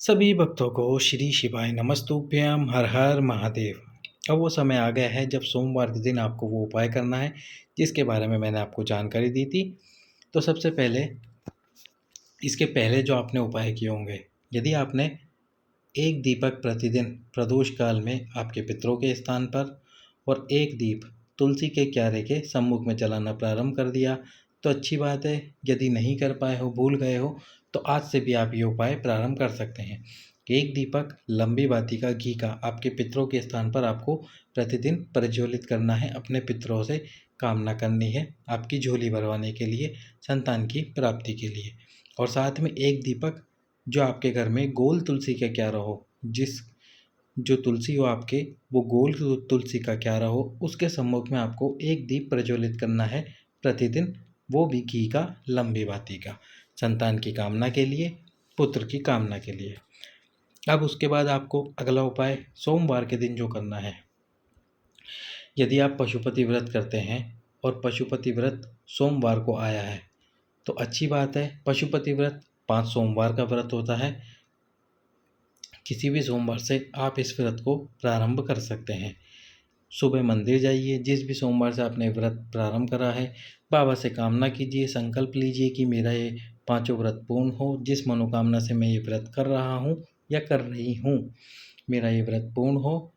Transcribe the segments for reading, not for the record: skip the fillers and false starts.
सभी भक्तों को श्री शिवाय नमस्तुभ्यम हर हर महादेव। अब वो समय आ गया है जब सोमवार के दिन आपको वो उपाय करना है जिसके बारे में मैंने आपको जानकारी दी थी। तो सबसे पहले इसके पहले जो आपने उपाय किए होंगे, यदि आपने एक दीपक प्रतिदिन प्रदोष काल में आपके पितरों के स्थान पर और एक दीप तुलसी के क्यारे के सम्मुख में जलाना प्रारंभ कर दिया तो अच्छी बात है। यदि नहीं कर पाए हो, भूल गए हो, तो आज से भी आप ये उपाय प्रारंभ कर सकते हैं। एक दीपक लंबी बाती का घी का आपके पितरों के स्थान पर आपको प्रतिदिन प्रज्वलित करना है। अपने पितरों से कामना करनी है, आपकी झोली भरवाने के लिए, संतान की प्राप्ति के लिए। और साथ में एक दीपक जो आपके घर में गोल तुलसी का क्यारा हो, जिस जो तुलसी हो आपके, वो गोल तुलसी का क्यारा हो, उसके सम्मुख में आपको एक दीप प्रज्वलित करना है प्रतिदिन, वो भी घी का, लंबी बाती का, संतान की कामना के लिए, पुत्र की कामना के लिए। अब उसके बाद आपको अगला उपाय सोमवार के दिन जो करना है, यदि आप पशुपति व्रत करते हैं और पशुपति व्रत सोमवार को आया है तो अच्छी बात है। पशुपति व्रत 5 सोमवार का व्रत होता है। किसी भी सोमवार से आप इस व्रत को प्रारंभ कर सकते हैं। सुबह मंदिर जाइए, जिस भी सोमवार से आपने व्रत प्रारंभ करा है, बाबा से कामना कीजिए, संकल्प लीजिए कि मेरा ये पांचों व्रत पूर्ण हो। जिस मनोकामना से मैं ये व्रत कर रहा हूँ या कर रही हूँ, मेरा ये व्रत पूर्ण हो,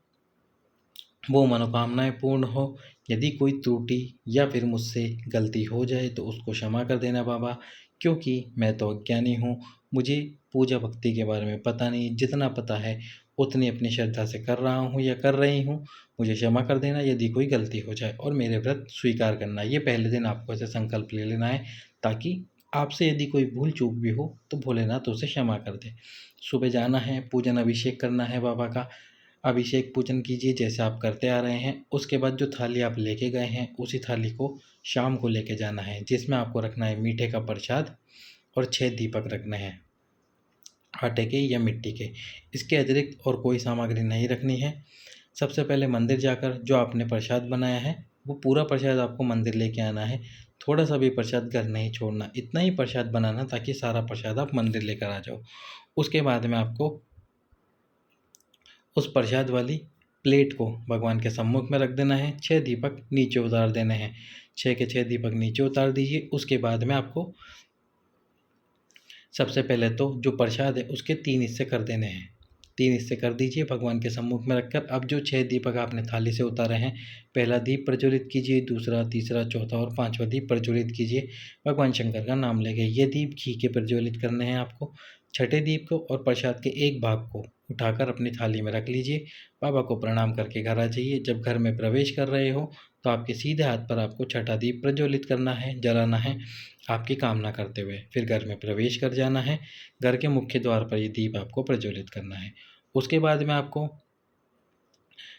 वो मनोकामनाएं पूर्ण हो। यदि कोई त्रुटि या फिर मुझसे गलती हो जाए तो उसको क्षमा कर देना बाबा, क्योंकि मैं तो अज्ञानी हूँ, मुझे पूजा भक्ति के बारे में पता नहीं। जितना पता है उतनी अपनी श्रद्धा से कर रहा हूँ या कर रही हूँ, मुझे क्षमा कर देना यदि कोई गलती हो जाए और मेरे व्रत स्वीकार करना। ये पहले दिन आपको ऐसे संकल्प ले लेना है, ताकि आपसे यदि कोई भूल चूक भी हो तो भोलेनाथ उसे क्षमा कर दे। सुबह जाना है, पूजन अभिषेक करना है बाबा का। अभिषेक पूजन कीजिए जैसे आप करते आ रहे हैं। उसके बाद जो थाली आप लेके गए हैं, उसी थाली को शाम को लेके जाना है, जिसमें आपको रखना है मीठे का प्रसाद और 6 दीपक रखने हैं, आटे के या मिट्टी के। इसके अतिरिक्त और कोई सामग्री नहीं रखनी है। सबसे पहले मंदिर जाकर जो आपने प्रसाद बनाया है, वो पूरा प्रसाद आपको मंदिर लेके आना है। थोड़ा सा भी प्रसाद घर नहीं छोड़ना, इतना ही प्रसाद बनाना ताकि सारा प्रसाद आप मंदिर लेकर आ जाओ। उसके बाद में आपको उस प्रसाद वाली प्लेट को भगवान के सम्मुख में रख देना है। 6 दीपक नीचे उतार देने हैं, 6 के 6 दीपक नीचे उतार दीजिए। उसके बाद में आपको सबसे पहले तो जो प्रसाद है उसके 3 हिस्से कर देने हैं। 3 हिस्से कर दीजिए भगवान के सम्मुख में रखकर। अब जो 6 दीपक आपने थाली से उतारे हैं, पहला दीप प्रज्वलित कीजिए, दूसरा, तीसरा, चौथा और पांचवा दीप प्रज्वलित कीजिए भगवान शंकर का नाम लेके। ये दीप घी के प्रज्वलित करने हैं आपको। छठे दीप को और प्रसाद के एक भाग को उठाकर अपनी थाली में रख लीजिए। बाबा को प्रणाम करके घर आ जाइए। जब घर में प्रवेश कर रहे हो तो आपके सीधे हाथ पर आपको छठा दीप प्रज्वलित करना है, जलाना है, आपकी कामना करते हुए। फिर घर में प्रवेश कर जाना है। घर के मुख्य द्वार पर ये दीप आपको प्रज्वलित करना है। उसके बाद में आपको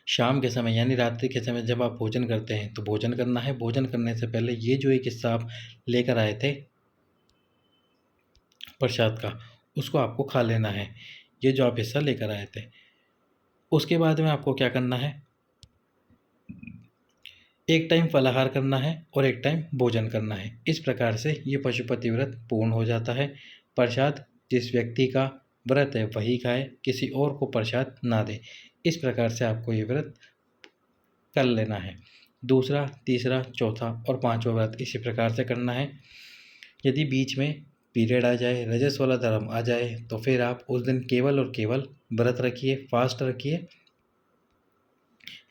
शाम के समय यानी रात्रि के समय जब आप भोजन करते हैं तो भोजन करना है। भोजन करने से पहले ये जो एक हिस्सा आप लेकर आए थे प्रसाद का, उसको आपको खा लेना है, ये जो आप हिस्सा लेकर आए थे। उसके बाद में आपको क्या करना है, एक टाइम फलाहार करना है और एक टाइम भोजन करना है। इस प्रकार से ये पशुपति व्रत पूर्ण हो जाता है। प्रसाद जिस व्यक्ति का व्रत है वही खाए, किसी और को प्रसाद ना दे। इस प्रकार से आपको ये व्रत कर लेना है। दूसरा, तीसरा, चौथा और पांचवा व्रत इसी प्रकार से करना है। यदि बीच में पीरियड आ जाए, रजस वाला धर्म आ जाए, तो फिर आप उस दिन केवल और केवल व्रत रखिए, फास्ट रखिए,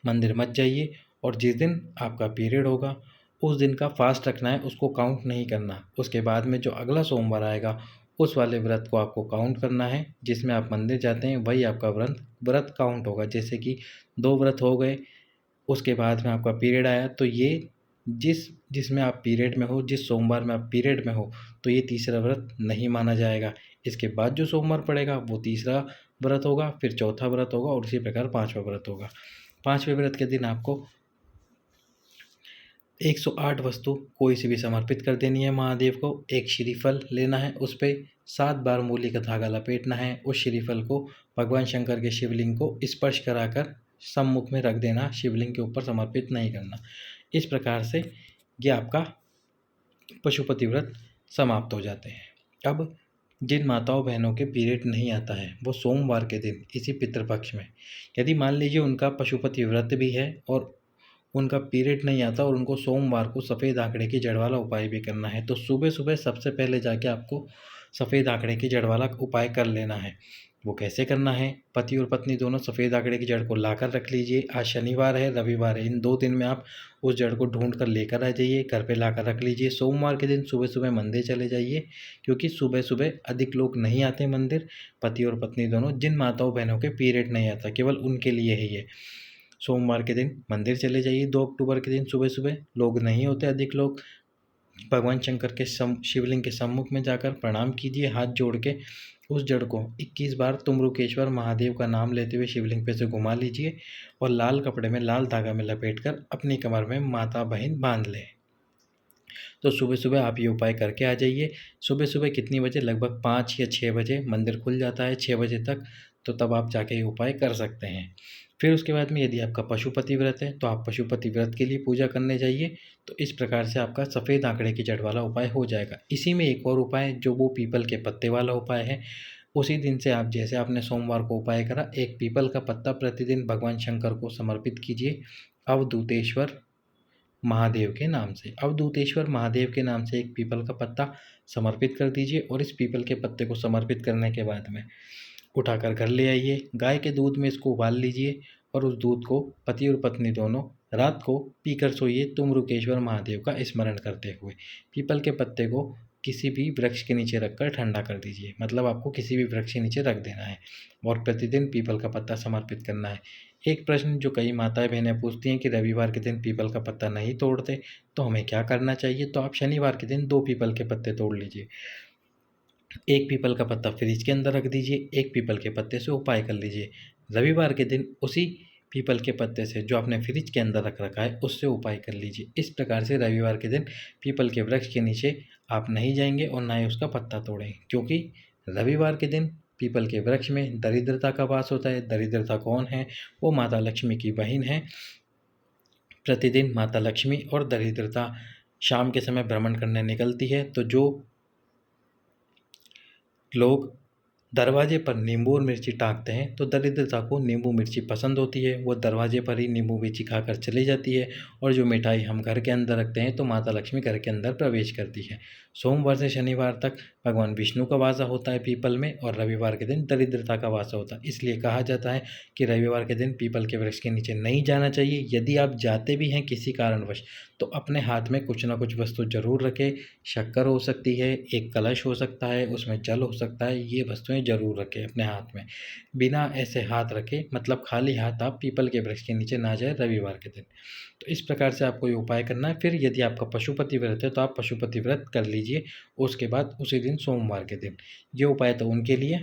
मंदिर मत जाइए। और जिस दिन आपका पीरियड होगा उस दिन का फास्ट रखना है, उसको काउंट नहीं करना। उसके बाद में जो अगला सोमवार आएगा उस वाले व्रत को आपको काउंट करना है। जिसमें आप मंदिर जाते हैं वही आपका व्रत व्रत काउंट होगा। जैसे कि 2 व्रत हो गए, उसके बाद में आपका पीरियड आया, तो ये जिसमें आप पीरियड में हो, जिस सोमवार में आप पीरियड में हो, तो ये तीसरा व्रत नहीं माना जाएगा। इसके बाद जो सोमवार पड़ेगा वो तीसरा व्रत होगा, फिर चौथा व्रत होगा और उसी प्रकार पांचवा व्रत होगा। पांचवें व्रत के दिन आपको 108 वस्तु कोई सी भी समर्पित कर देनी है महादेव को। एक श्रीफल लेना है, उस पर 7 बार मूली का धागा लपेटना है। उस श्रीफल को भगवान शंकर के शिवलिंग को स्पर्श कराकर सम्मुख में रख देना, शिवलिंग के ऊपर समर्पित नहीं करना। इस प्रकार से ये आपका पशुपति व्रत समाप्त हो जाते हैं। अब जिन माताओं बहनों के पीरियड नहीं आता है वो सोमवार के दिन इसी पितृपक्ष में, यदि मान लीजिए उनका पशुपति व्रत भी है और उनका पीरियड नहीं आता और उनको सोमवार को सफ़ेद आंकड़े की जड़ वाला उपाय भी करना है, तो सुबह सुबह सबसे पहले जाके आपको सफ़ेद आंकड़े की जड़ वाला उपाय कर लेना है। वो कैसे करना है? पति और पत्नी दोनों सफ़ेद आंकड़े की जड़ को लाकर रख लीजिए। आज शनिवार है, रविवार है, इन 2 दिन में आप उस जड़ को ढूंढ कर लेकर आ जाइए, घर पे लाकर रख लीजिए। सोमवार के दिन सुबह सुबह मंदिर चले जाइए, क्योंकि सुबह सुबह अधिक लोग नहीं आते मंदिर, पति और पत्नी दोनों। जिन माताओं बहनों के पीरियड नहीं आता केवल उनके लिए ही है। सोमवार के दिन मंदिर चले जाइए, 2 अक्टूबर के दिन सुबह सुबह, लोग नहीं होते अधिक लोग, भगवान शंकर के शिवलिंग के सम्मुख में जाकर प्रणाम कीजिए, हाथ जोड़ के उस जड़ को 21 बार तुम्रुकेश्वर महादेव का नाम लेते हुए शिवलिंग पे से घुमा लीजिए और लाल कपड़े में लाल धागा में लपेटकर अपनी कमर में माता बहन बांध लें। तो सुबह सुबह आप ये उपाय करके आ जाइए। सुबह सुबह कितनी बजे? लगभग 5 या 6 बजे मंदिर खुल जाता है, 6 बजे तक, तो तब आप जाके ये उपाय कर सकते हैं। फिर उसके बाद में यदि आपका पशुपति व्रत है तो आप पशुपति व्रत के लिए पूजा करने जाइए। तो इस प्रकार से आपका सफ़ेद आंकड़े की जड़ वाला उपाय हो जाएगा। इसी में एक और उपाय जो वो पीपल के पत्ते वाला उपाय है, उसी दिन से आप जैसे आपने सोमवार को उपाय करा, एक पीपल का पत्ता प्रतिदिन भगवान शंकर को समर्पित कीजिए अवधूतेश्वर महादेव के नाम से। अवधूतेश्वर महादेव के नाम से एक पीपल का पत्ता समर्पित कर दीजिए और इस पीपल के पत्ते को समर्पित करने के बाद में उठाकर घर ले आइए। गाय के दूध में इसको उबाल लीजिए और उस दूध को पति और पत्नी दोनों रात को पीकर सोइए, तुम्रुकेश्वर महादेव का स्मरण करते हुए। पीपल के पत्ते को किसी भी वृक्ष के नीचे रखकर ठंडा कर दीजिए, मतलब आपको किसी भी वृक्ष के नीचे रख देना है और प्रतिदिन पीपल का पत्ता समर्पित करना है। एक प्रश्न जो कई माताएं बहनें पूछती हैं कि रविवार के दिन पीपल का पत्ता नहीं तोड़ते तो हमें क्या करना चाहिए? तो आप शनिवार के दिन 2 पीपल के पत्ते तोड़ लीजिए। एक पीपल का पत्ता फ्रिज के अंदर रख दीजिए, एक पीपल के पत्ते से उपाय कर लीजिए। रविवार के दिन उसी पीपल के पत्ते से जो आपने फ्रिज के अंदर रख रखा है उससे उपाय कर लीजिए। इस प्रकार से रविवार के दिन पीपल के वृक्ष के नीचे आप नहीं जाएंगे और ना ही उसका पत्ता तोड़ेंगे, क्योंकि रविवार के दिन पीपल के वृक्ष में दरिद्रता का वास होता है। दरिद्रता कौन है? वो माता लक्ष्मी की बहन है। प्रतिदिन माता लक्ष्मी और दरिद्रता शाम के समय भ्रमण करने निकलती है। तो जो लोग दरवाजे पर नींबू और मिर्ची टाँगते हैं तो दरिद्रता को नींबू मिर्ची पसंद होती है, वो दरवाजे पर ही नींबू मिर्ची खाकर चली जाती है। और जो मिठाई हम घर के अंदर रखते हैं तो माता लक्ष्मी घर के अंदर प्रवेश करती है। सोमवार से शनिवार तक भगवान विष्णु का वासा होता है पीपल में और रविवार के दिन दरिद्रता का वासा होता है। इसलिए कहा जाता है कि रविवार के दिन पीपल के वृक्ष के नीचे नहीं जाना चाहिए। यदि आप जाते भी हैं किसी कारणवश तो अपने हाथ में कुछ ना कुछ वस्तु जरूर रखें। शक्कर हो सकती है, एक कलश हो सकता है, उसमें जल हो सकता है, ये वस्तुएं जरूर रखें अपने हाथ में। बिना ऐसे हाथ रखे, मतलब खाली हाथ आप पीपल के वृक्ष के नीचे ना जाए रविवार के दिन। तो इस प्रकार से आपको ये उपाय करना है। फिर यदि आपका पशुपति व्रत है तो आप पशुपति व्रत कर लीजिए उसके बाद उसी दिन सोमवार के दिन। ये उपाय तो उनके लिए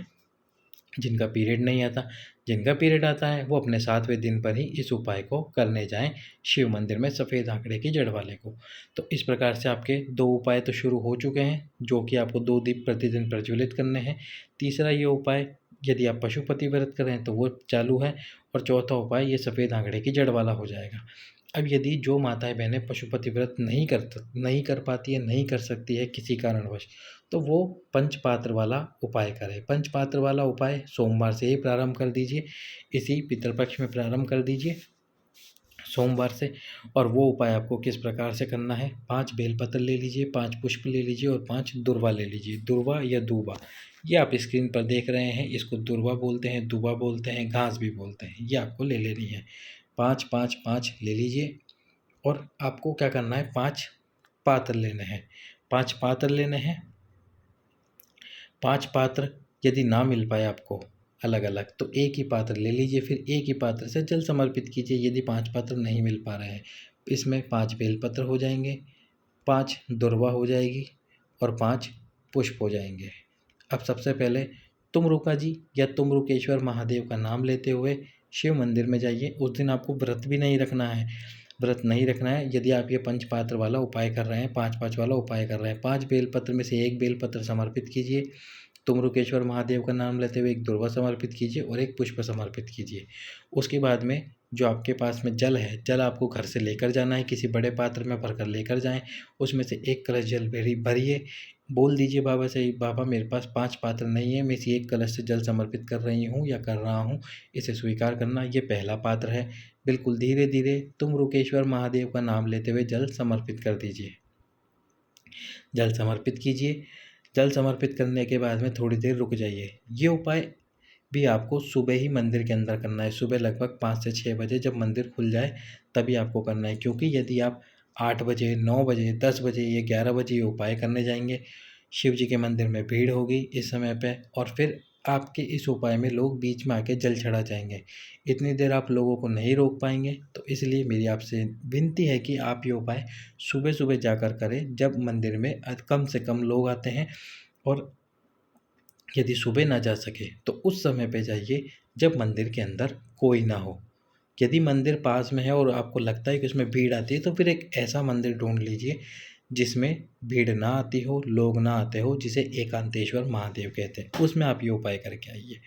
जिनका पीरियड नहीं आता। जिनका पीरियड आता है वो अपने 7वें दिन पर ही इस उपाय को करने जाएं शिव मंदिर में सफ़ेद आंकड़े की जड़ वाले को। तो इस प्रकार से आपके 2 उपाय तो शुरू हो चुके हैं, जो कि आपको 2 दीप प्रतिदिन प्रज्वलित करने हैं। तीसरा ये उपाय यदि आप पशुपति व्रत कर रहे हैं तो वो चालू है और चौथा उपाय ये सफ़ेद आंकड़े की जड़ वाला हो जाएगा। अब यदि जो माताएं बहनें पशुपति व्रत नहीं कर पाती है, नहीं कर सकती है किसी कारणवश, तो वो पंचपात्र वाला उपाय करें। पंचपात्र वाला उपाय सोमवार से ही प्रारंभ कर दीजिए, इसी पितृपक्ष में प्रारंभ कर दीजिए सोमवार से। और वो उपाय आपको किस प्रकार से करना है? 5 बेलपत्र ले लीजिए, 5 पुष्प ले लीजिए और 5 दूर्वा ले लीजिए। दूर्वा या दूबा, ये आप स्क्रीन पर देख रहे हैं, इसको दूर्वा बोलते हैं, दूबा बोलते हैं, घास भी बोलते हैं। ये आपको ले लेनी है। 5 5 5 ले लीजिए और आपको क्या करना है? 5 पात्र लेने हैं। 5 पात्र लेने हैं। 5 पात्र यदि ना मिल पाए आपको अलग अलग तो एक ही पात्र ले लीजिए, फिर एक ही पात्र से जल समर्पित कीजिए। यदि 5 पात्र नहीं मिल पा रहे हैं, इसमें 5 बेलपत्र हो जाएंगे, 5 दूर्वा हो जाएगी और 5 पुष्प हो जाएंगे। अब सबसे पहले तुमरुका जी या तुमरुकेश्वर महादेव का नाम लेते हुए शिव मंदिर में जाइए। उस दिन आपको व्रत भी नहीं रखना है, व्रत नहीं रखना है। यदि आप ये पंचपात्र वाला उपाय कर रहे हैं, 5-5 वाला उपाय कर रहे हैं, 5 बेलपत्र में से एक बेलपत्र समर्पित कीजिए, तुम्रुकेश्वर महादेव का नाम लेते हुए एक दूर्वा समर्पित कीजिए और एक पुष्प समर्पित कीजिए। उसके बाद में जो आपके पास में जल है, जल आपको घर से लेकर जाना है, किसी बड़े पात्र में भरकर लेकर जाएं। उसमें से एक कलश जल भरिए बोल दीजिए बाबा से, बाबा मेरे पास 5 पात्र नहीं है, मैं इसी एक कलश से जल समर्पित कर रही हूँ या कर रहा हूँ, इसे स्वीकार करना, ये पहला पात्र है। बिल्कुल धीरे-धीरे तुम रुकेश्वर महादेव का नाम लेते हुए जल समर्पित कर दीजिए। जल समर्पित कीजिए। जल समर्पित करने के बाद में थोड़ी देर रुक जाइए। ये उपाय भी आपको सुबह ही मंदिर के अंदर करना है। सुबह लगभग 5 से 6 बजे जब मंदिर खुल जाए तभी आपको करना है, क्योंकि यदि आप 8 बजे, 9 बजे, 10 बजे या 11 बजे ये उपाय करने जाएंगे, शिव जी के मंदिर में भीड़ होगी इस समय पे, और फिर आपके इस उपाय में लोग बीच में आके जल चढ़ा जाएंगे। इतनी देर आप लोगों को नहीं रोक पाएंगे, तो इसलिए मेरी आपसे विनती है कि आप ये उपाय सुबह सुबह जाकर करें, जब मंदिर में कम से कम लोग आते हैं। और यदि सुबह ना जा सके तो उस समय पे जाइए जब मंदिर के अंदर कोई ना हो। यदि मंदिर पास में है और आपको लगता है कि उसमें भीड़ आती है, तो फिर एक ऐसा मंदिर ढूंढ लीजिए जिसमें भीड़ ना आती हो, लोग ना आते हो, जिसे एकांतेश्वर महादेव कहते हैं, उसमें आप ये उपाय करके आइए।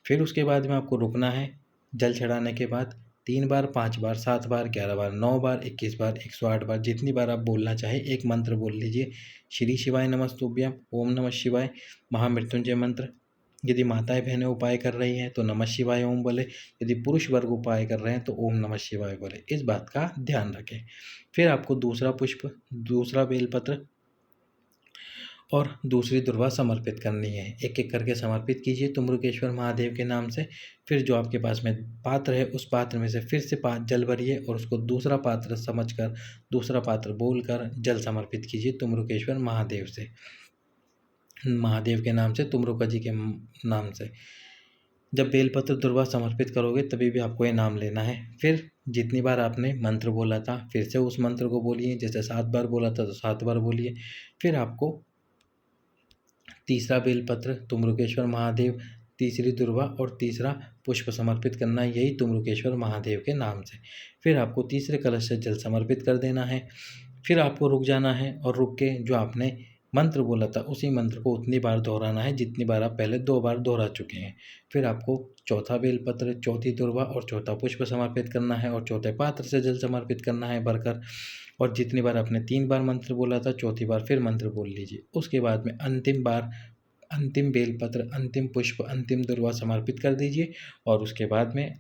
फिर उसके बाद में आपको रुकना है। जल चढ़ाने के बाद 3 बार, 5 बार, 7 बार, 11 बार, 9 बार, 21 बार, 108 बार, जितनी बार आप बोलना चाहें एक मंत्र बोल लीजिए। श्री शिवाय नमस्तुभ्यम, ओम नमः शिवाय, महामृत्युंजय मंत्र। यदि माताएं बहनें उपाय कर रही हैं तो नमः शिवाय ओम बोले। यदि पुरुष वर्ग उपाय कर रहे हैं तो ओम नमः शिवाय बोले। इस बात का ध्यान रखें। फिर आपको दूसरा पुष्प, दूसरा बेलपत्र और दूसरी दुर्वा समर्पित करनी है। एक एक करके समर्पित कीजिए तुम्रुकेश्वर महादेव के नाम से। फिर जो आपके पास में पात्र है, उस पात्र में से फिर से जल भरिए और उसको दूसरा पात्र समझकर, दूसरा पात्र बोलकर जल समर्पित कीजिए तुम्रुकेश्वर महादेव से, महादेव के नाम से, तुमरुका जी के नाम से। जब बेलपत्र दुर्वा समर्पित करोगे तभी भी आपको ये नाम लेना है। फिर जितनी बार आपने मंत्र बोला था फिर से उस मंत्र को बोलिए। जैसे 7 बार बोला था तो 7 बार बोलिए। फिर आपको तीसरा बेलपत्र तुम्रुकेश्वर महादेव, तीसरी दुर्वा और तीसरा पुष्प समर्पित करना है, यही तुम्रुकेश्वर महादेव के नाम से। फिर आपको तीसरे कलश से जल समर्पित कर देना है। फिर आपको रुक जाना है और रुक के जो आपने मंत्र बोला था उसी मंत्र को उतनी बार दोहराना है जितनी बार आप पहले 2 बार दोहरा चुके हैं। फिर आपको चौथा बेलपत्र, चौथी दुर्वा और चौथा पुष्प समर्पित करना है और चौथे पात्र से जल समर्पित करना है भरकर। और जितनी बार आपने 3 बार मंत्र बोला था, चौथी बार फिर मंत्र बोल लीजिए। उसके बाद में अंतिम बार अंतिम बेलपत्र, अंतिम पुष्प, अंतिम दुर्वा समर्पित कर दीजिए और उसके बाद में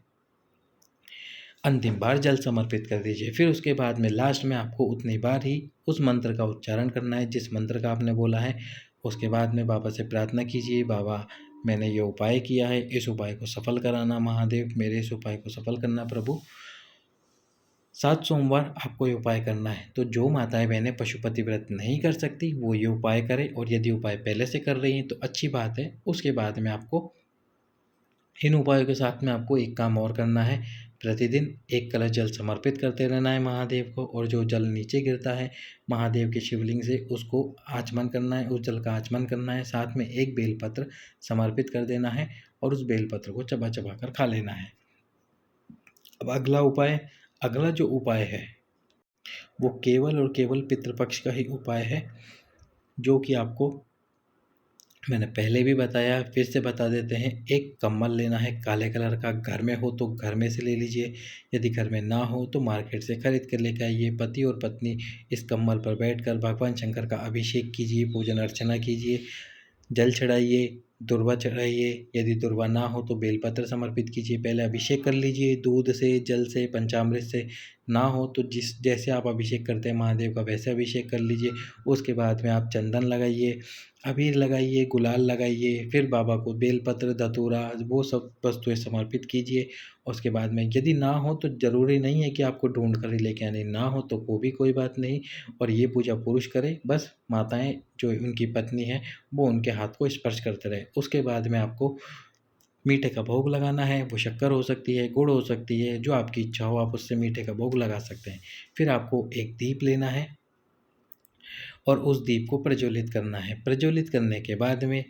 अंतिम बार जल समर्पित कर दीजिए। फिर उसके बाद में लास्ट में आपको उतनी बार ही उस मंत्र का उच्चारण करना है जिस मंत्र का आपने बोला है। उसके बाद में बाबा से प्रार्थना कीजिए, बाबा मैंने ये उपाय किया है, इस उपाय को सफल कराना महादेव, मेरे इस उपाय को सफल करना प्रभु। 7 सोमवार आपको ये उपाय करना है। तो जो माताएं बहनें पशुपति व्रत नहीं कर सकती वो ये उपाय करें, और यदि उपाय पहले से कर रही हैं तो अच्छी बात है। उसके बाद में आपको इन उपायों के साथ में आपको एक काम और करना है। प्रतिदिन 1 कलश जल समर्पित करते रहना है महादेव को, और जो जल नीचे गिरता है महादेव के शिवलिंग से उसको आचमन करना है, उस जल का आचमन करना है। साथ में 1 बेलपत्र समर्पित कर देना है और उस बेलपत्र को चबा चबा कर खा लेना है। अब अगला जो उपाय है वो केवल और केवल पितृपक्ष का ही उपाय है, जो कि आपको मैंने पहले भी बताया, फिर से बता देते हैं। एक कंबल लेना है काले कलर का, घर में हो तो घर में से ले लीजिए, यदि घर में ना हो तो मार्केट से खरीद कर लेकर आइए। पति और पत्नी इस कंबल पर बैठकर भगवान शंकर का अभिषेक कीजिए, पूजन अर्चना कीजिए, जल चढ़ाइए, दुर्वा चढ़ाइए। यदि दुर्वा ना हो तो बेलपत्र समर्पित कीजिए। पहले अभिषेक कर लीजिए दूध से, जल से, पंचामृत से। ना हो तो जैसे आप अभिषेक करते हैं महादेव का वैसे अभिषेक कर लीजिए। उसके बाद में आप चंदन लगाइए, अबीर लगाइए, गुलाल लगाइए। फिर बाबा को बेलपत्र, धतूरा, वो सब वस्तुएं समर्पित कीजिए। उसके बाद में यदि ना हो तो ज़रूरी नहीं है कि आपको ढूंढ कर ही लेके आने, ना हो तो वो भी कोई बात नहीं। और ये पूजा पुरुष करें, बस माताएं जो उनकी पत्नी है वो उनके हाथ को स्पर्श करते रहे। उसके बाद में आपको मीठे का भोग लगाना है। वो शक्कर हो सकती है, गुड़ हो सकती है, जो आपकी इच्छा हो आप उससे मीठे का भोग लगा सकते हैं। फिर आपको एक दीप लेना है और उस दीप को प्रज्वलित करना है। प्रज्वलित करने के बाद में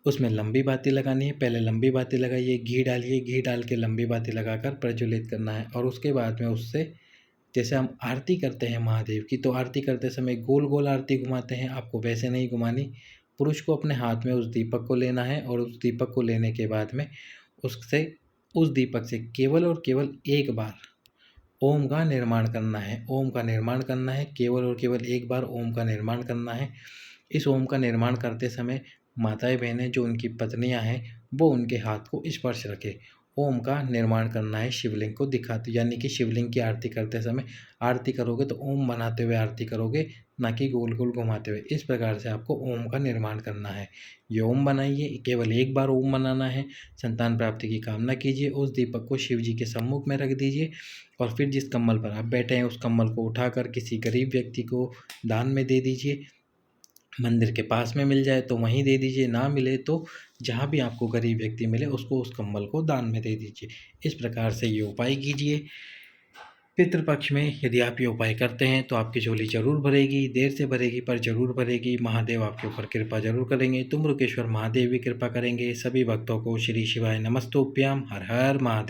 उसमें लंबी बाती लगानी है। पहले लंबी बाती लगाइए, घी डालिए, घी डाल के लंबी बाती लगाकर प्रज्वलित करना है। और उसके बाद में उससे, जैसे हम आरती करते हैं महादेव की, तो आरती करते समय गोल गोल आरती घुमाते हैं, आपको वैसे नहीं घुमानी। पुरुष को अपने हाथ में उस दीपक को लेना है और उस दीपक को लेने के बाद में उससे, उस दीपक से केवल और केवल एक बार ओम का निर्माण करना है। ओम का निर्माण करना है, केवल और केवल एक बार ओम का निर्माण करना है। इस ओम का निर्माण करते समय माताएँ बहनें जो उनकी पत्नियाँ हैं वो उनके हाथ को स्पर्श रखें। ओम का निर्माण करना है शिवलिंग को दिखाते, यानी कि शिवलिंग की आरती करते समय आरती करोगे तो ओम बनाते हुए आरती करोगे, ना कि गोल-गोल घुमाते हुए। इस प्रकार से आपको ओम का निर्माण करना है। ये ओम बनाइए, केवल एक बार ओम बनाना है। संतान प्राप्ति की कामना कीजिए, उस दीपक को शिव जी के सम्मुख में रख दीजिए और फिर जिस कंबल पर आप बैठे हैं उस कंबल को उठाकर किसी गरीब व्यक्ति को दान में दे दीजिए। मंदिर के पास में मिल जाए तो वहीं दे दीजिए, ना मिले तो जहाँ भी आपको गरीब व्यक्ति मिले उसको उस कंबल को दान में दे दीजिए। इस प्रकार से ये उपाय कीजिए। पितृपक्ष में यदि आप ये उपाय करते हैं तो आपकी झोली ज़रूर भरेगी, देर से भरेगी पर ज़रूर भरेगी। महादेव आपके ऊपर कृपा ज़रूर करेंगे। तुम्रुकेश्वर महादेव भी कृपा करेंगे। सभी भक्तों को श्री शिवाय नमस्तुभ्यम। हर हर महादेव।